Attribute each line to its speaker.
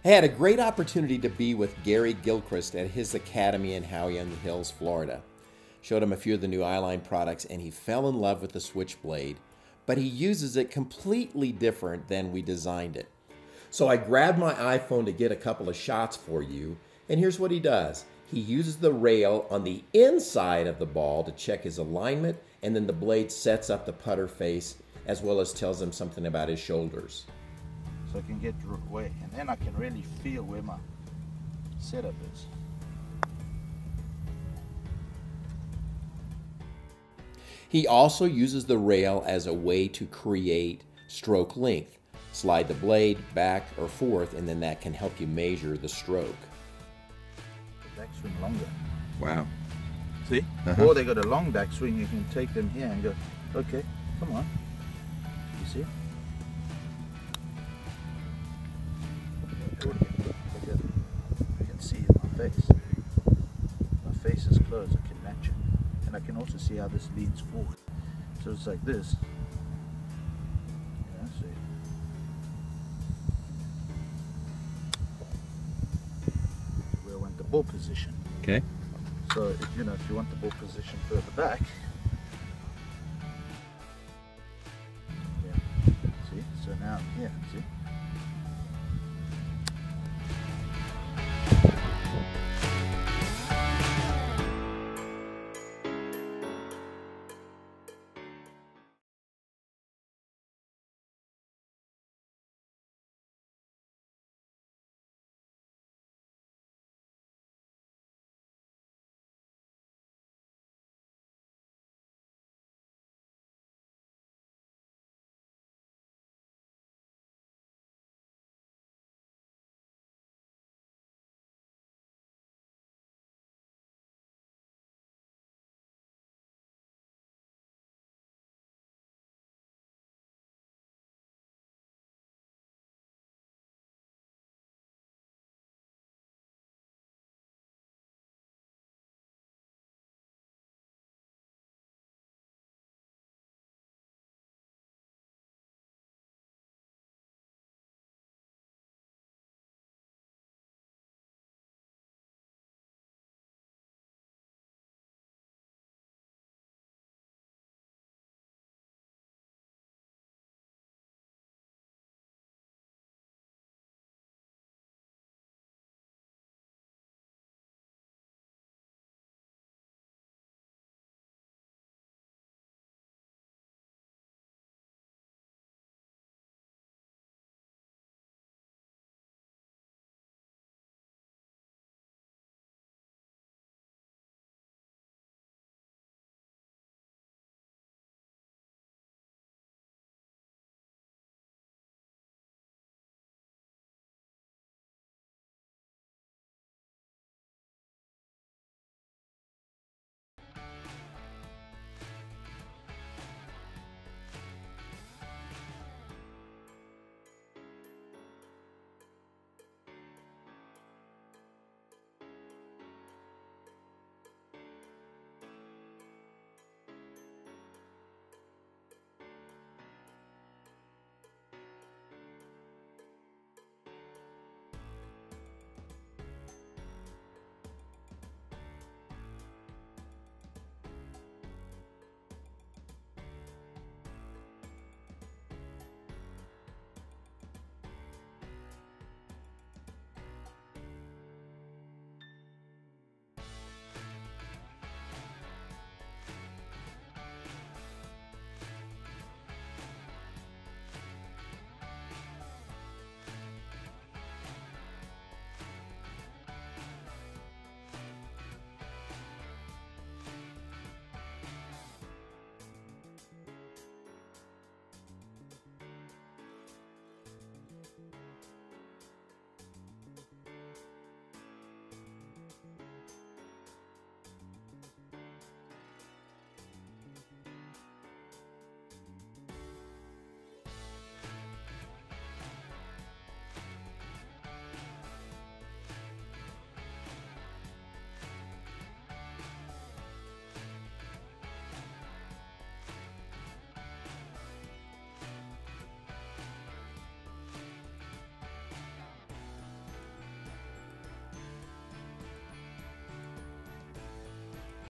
Speaker 1: I had a great opportunity to be with Gary Gilchrist at his academy in Howland Hills, Florida. Showed him a few of the new EyeLine products and he fell in love with the Switchblade, but he uses it completely different than we designed it. So I grabbed my iPhone to get a couple of shots for you, and here's what he does. He uses the rail on the inside of the ball to check his alignment, and then the blade sets up the putter face as well as tells him something about his shoulders.
Speaker 2: So I can get away, and then I can really feel where my setup is.
Speaker 1: He also uses the rail as a way to create stroke length. Slide the blade back or forth, and then that can help you measure the stroke.
Speaker 2: The backswing longer.
Speaker 1: Wow.
Speaker 2: See? Or they got a long backswing, you can take them here and go, okay, come on. You see? I can see my face. My face is closed, I can match it. And I can also see how this leans forward. So it's like this. Yeah, see. Where I want the ball position.
Speaker 1: Okay.
Speaker 2: So if you want the ball position further back. Yeah. See? So now here, see?